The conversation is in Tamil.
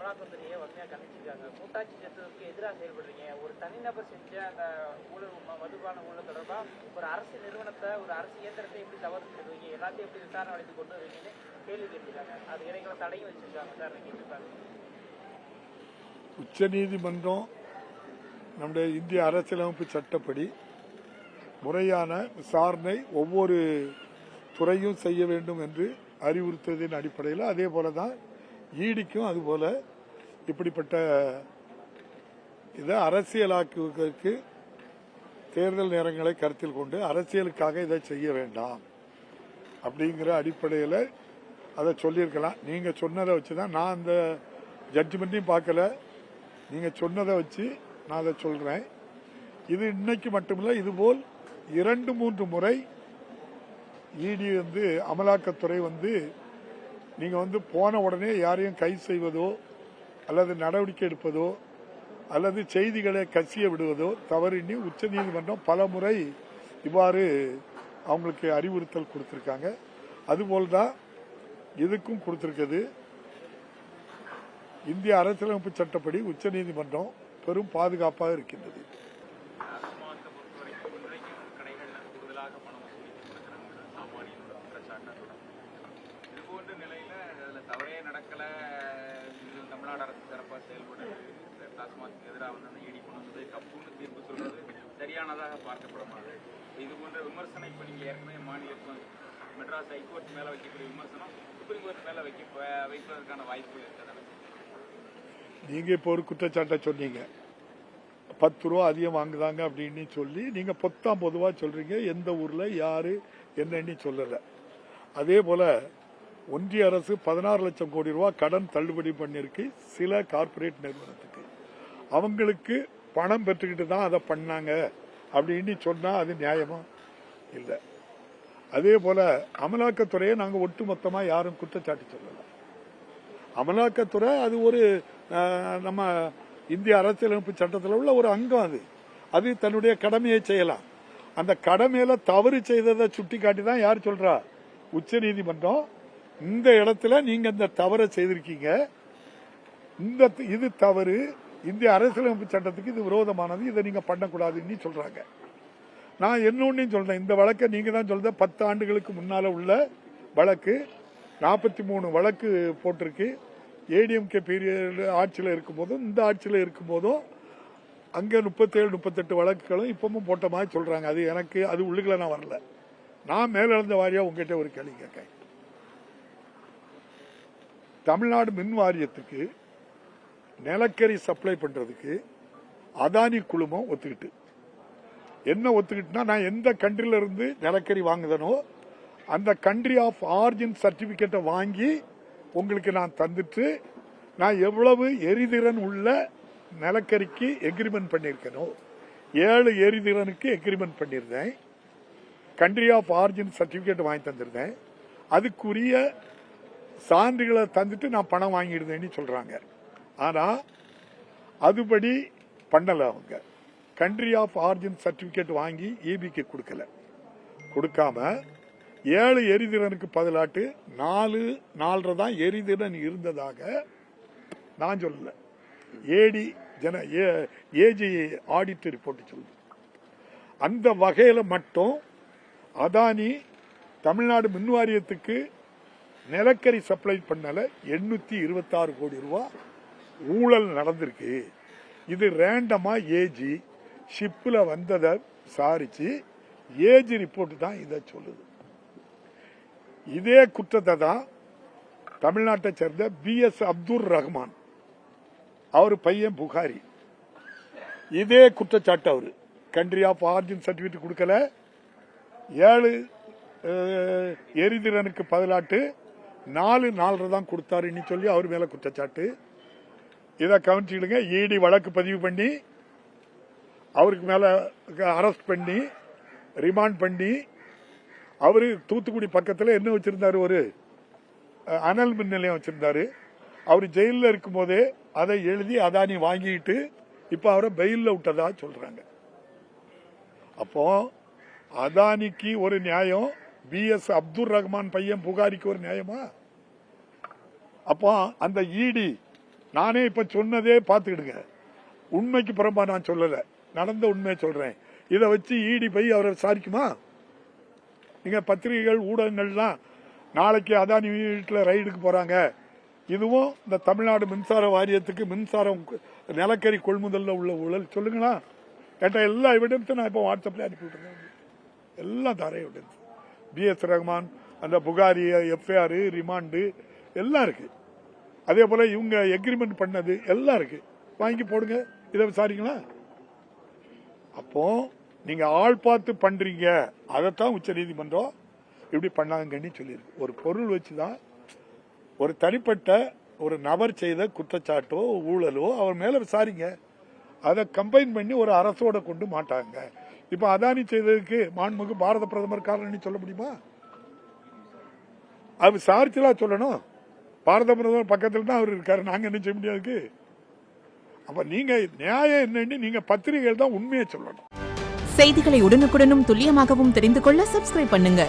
அமலாக்கத்துறையை வன்மையாக கண்டிச்சிருக்காங்க. கூட்டாட்சி தத்துவத்துக்கு எதிராக செயல்படுறீங்க. ஒரு தனிநபர் செஞ்ச அந்த ஊழல் மதுபான ஊழல் தொடர்பாக ஒரு அரசு நிறுவனத்தை ஒரு அரசு இயந்திரத்தை எப்படி தவறு செய்வீங்க, எல்லாத்தையும் எப்படி விசாரணை அளித்து கொண்டு வருவீங்கன்னு கேள்வி கேட்டிருக்காங்க. அது இடையில தடையும் வச்சிருக்காங்க, விசாரணை கேட்டிருக்காங்க. உச்ச நீதிமன்றம் நம்முடைய இந்திய அரசியலமைப்பு சட்டப்படி முறையான விசாரணை ஒவ்வொரு துறையும் செய்ய வேண்டும் என்று அறிவுறுத்ததின் அடிப்படையில் அதே போலதான் ஈடிக்கும் அதுபோல இப்படிப்பட்ட இதை அரசியலாக்குவதற்கு தேர்தல் நேரங்களை கருத்தில் கொண்டு அரசியலுக்காக இதை செய்ய வேண்டாம் அப்படிங்கிற அடிப்படையில் அதை சொல்லியிருக்கலாம். நீங்க சொன்னதை வச்சுதான் நான் அந்த ஜட்ஜ்மெண்ட்டையும் பார்க்கல, நீங்க சொன்னதை வச்சு நான் அதை சொல்றேன். இது இன்னைக்கு மட்டுமில்ல, இதுபோல் 2-3 முறை இடி அமலாக்கத்துறை நீங்க போன உடனே யாரையும் கைது செய்வதோ அல்லது நடவடிக்கை எடுப்பதோ அல்லது செய்திகளை கசிய விடுவதோ தவறினி உச்ச நீதிமன்றம் பல முறை இவ்வாறு அவங்களுக்கு அறிவுறுத்தல் கொடுத்திருக்காங்க. அதுபோல்தான் இதுக்கும் கொடுத்திருக்கிறது. இந்திய அரசியலமைப்பு சட்டப்படி உச்ச நீதிமன்றம் பெரும் பாதுகாப்பாக இருக்கின்றது. தவறே நடக்கல, தமிழ்நாடு அரசு சிறப்பாக செயல்படுது, டாஸ்மாக் எதிராக ஈடி கொண்டு வந்தது தப்புன்னு தீர்ப்பு சொல்றது சரியானதாக பார்க்கப்படுமாது. இது போன்ற விமர்சனம் இப்ப நீங்க ஏற்கனவே மாநில மெட்ராஸ் ஹைகோர்ட் மேல வைக்கக்கூடிய விமர்சனம் சுப்ரீம் கோர்ட் மேல வைப்பதற்கான வாய்ப்புகள் இருக்கிறது. நீங்க இப்போ ஒரு குற்றச்சாட்டை சொன்னீங்க, 10 ரூபா அதிகம் வாங்குதாங்க அப்படின்னு சொல்லி நீங்க பொதுவா சொல்றீங்க. எந்த ஊர்ல யாரு என்னன்னு சொல்லல. அதே போல ஒன்றிய அரசு 16 லட்சம் கோடி ரூபாய் கடன் தள்ளுபடி பண்ணிருக்கு சில கார்பரேட் நிறுவனத்துக்கு. அவங்களுக்கு பணம் பெற்றுக்கிட்டு தான் அதை பண்ணாங்க அப்படின்னு சொன்னா அது நியாயமா இல்ல. அதே போல அமலாக்கத்துறையை நாங்க ஒட்டுமொத்தமா யாரும் குற்றச்சாட்டு சொல்லல. அமலாக்கத்துறை அது ஒரு நம்ம இந்திய அரசியலமைப்பு சட்டத்தில் உள்ள ஒரு அங்கம். அது தன்னுடைய கடமையை செய்யலாம். அந்த கடமையில தவறு செய்ததை சுட்டி காட்டி தான் யார் சொல்றா? உச்ச நீதிமன்றம் இந்த இடத்துல நீங்க இந்த தவறை செய்திருக்கீங்க, இது தவறு, இந்திய அரசியலமைப்பு சட்டத்துக்கு இது விரோதமானது, இதை நீங்க பண்ணக்கூடாதுன்னு சொல்றாங்க. நான் இன்னொன்னு சொல்றேன், இந்த வழக்கை நீங்க தான் சொல்ற 10 ஆண்டுகளுக்கு முன்னால உள்ள வழக்கு 43 வழக்கு போட்டிருக்கு. ஏடிஎம்கே பீரியட் ஆட்சியில் இருக்கும் போதும் இந்த ஆட்சியில் இருக்கும் போதும் அங்க 37-38 வழக்குகளும் இப்பவும் போட்ட மாதிரி சொல்றாங்க. அது எனக்கு அது உள்ளுக்குள்ள நான் வரல. நான் மேலிழந்த வாரியா உங்ககிட்ட ஒரு கேள்வி கேட்க, தமிழ்நாடு மின் வாரியத்துக்கு நிலக்கரி சப்ளை பண்றதுக்கு அதானி குழுமம் ஒத்துக்கிட்டு என்ன ஒத்துக்கிட்டுனா, நான் எந்த கண்ட்ரில இருந்து நிலக்கரி வாங்குதனோ அந்த கண்ட்ரி ஆஃப் ஆரிஜின் சர்டிபிகேட்டை வாங்கி உங்களுக்கு நான் தந்துட்டு நான் எவ்வளவு எரிதிறன் உள்ள நிலக்கரிக்கு எக்ரிமெண்ட் பண்ணிருக்கணும், 7 எரிதிறனுக்கு எக்ரிமெண்ட் பண்ணிருந்தேன், கண்ட்ரி ஆஃப் ஆரிஜின் சர்டிபிகேட் வாங்கி தந்திருந்தேன், அதுக்குரிய சான்றுகளை தந்துட்டு நான் பணம் வாங்கிடுதேன்னு சொல்றாங்க. ஆனா அதுபடி பண்ணல. அவங்க கண்ட்ரி ஆஃப் ஆரிஜின் சர்டிபிகேட் வாங்கி ஈபிக்கு கொடுக்காம 7 எரிதிறனுக்கு பதிலாட்டு 4 தான் எரிதிறன் இருந்ததாக நான் சொல்லல. ஏஜி ஆடிட் ரிப்போர்ட் சொல்லுது. அந்த வகையில மட்டும் அதானி தமிழ்நாடு மின் வாரியத்துக்கு நிலக்கரி சப்ளை பண்ணல 826 கோடி ரூபாய் ஊழல் நடந்திருக்கு. இது ரேண்டமா ஏஜி ஷிப்ல வந்ததை விசாரிச்சு ஏஜி ரிப்போர்ட் தான் இதை சொல்லுது. இதே குற்றத்தை தான் தமிழ்நாட்டை சேர்ந்த BS அப்துல் ரஹ்மான் அவர் பையன் புகாரி இதே குற்றச்சாட்டு அவரு கண்ட்ரி ஆஃப் ஆரிஜின் சர்டிபிகேட் கொடுக்கல, 7 எரிதிறனுக்கு பதிலாட்டு 4 தான் கொடுத்தாருன்னு சொல்லி அவர் மேல குற்றச்சாட்டு. இதை கவனிச்சுக்கிடுங்க. இடி வழக்கு பதிவு பண்ணி அவருக்கு மேல அரெஸ்ட் பண்ணி ரிமாண்ட் பண்ணி அவரு தூத்துக்குடி பக்கத்துல என்ன வச்சிருந்தாரு, ஒரு அனல் மின் நிலையம் வச்சிருந்தாரு. அவர் ஜெயில இருக்கும் போதே அதை எழுதி அதானி வாங்கிட்டு இப்ப அவரை பெயில்ல விட்டதா சொல்றாங்க. அப்போ அதானிக்கு ஒரு நியாயம், BS அப்துல் ரஹ்மான் பையன் புகாரிக்கு ஒரு நியாயமா? அப்போ அந்த இடி நானே இப்ப சொன்னதே பார்த்துக்கிடுங்க. உண்மைக்கு புறம்பா நான் சொல்லல, நடந்த உண்மையை சொல்றேன். இதை வச்சு இடி போய் அவரை விசாரிக்குமா? நீங்க பத்திரிகைகள் ஊடகங்கள்லாம் நாளைக்கு அதானி வீட்டில் ரைடுக்கு போறாங்க, இதுவும் இந்த தமிழ்நாடு மின்சார வாரியத்துக்கு மின்சாரம் நிலக்கரி கொள்முதல்ல உள்ள ஊழல் சொல்லுங்களா கேட்ட எல்லா எவிடன்ஸும் நான் இப்போ வாட்ஸ்அப்ல அனுப்பிவிட்டுருக்கேன். எல்லாம் தர எவிடன்ஸ். BS ரஹ்மான் அந்த புகாரி FIR ரிமாண்டு எல்லாம் இருக்கு. அதே போல இவங்க எக்ரிமெண்ட் பண்ணது எல்லாம் இருக்கு, வாங்கி போடுங்க, இதை விசாரிங்களா? அப்போ நீங்க ஆள் பார்த்து பண்றீங்க, அதைத்தான் உச்ச நீதிமன்றம் இப்படி பண்ணாங்கன்னு சொல்லியிருக்கு. ஒரு பொருள் வச்சுதான் ஒரு தனிப்பட்ட ஒரு நபர் செய்த குற்றச்சாட்டோ ஊழலோ அவர் மேல விசாரிங்க. அதை கம்பைன் பண்ணி ஒரு அரசோட கொண்டு மாட்டாங்க. இப்ப அதானி செய்ததுக்கு மாண்புமிகு பாரத பிரதமர் காரணம் சொல்ல முடியுமா? அது விசாரிச்சுலாம் சொல்லணும். பாரத பிரதமர் பக்கத்துல தான் அவர் இருக்காரு, நாங்க என்ன செய்ய முடியாது? அப்ப நீங்க நியாயம் என்னன்னு நீங்க பத்திரிகைகள் தான் உண்மையை சொல்லணும். செய்திகளை உடனுக்குடனும் துல்லியமாகவும் தெரிந்து கொள்ள சப்ஸ்கிரைப் பண்ணுங்க.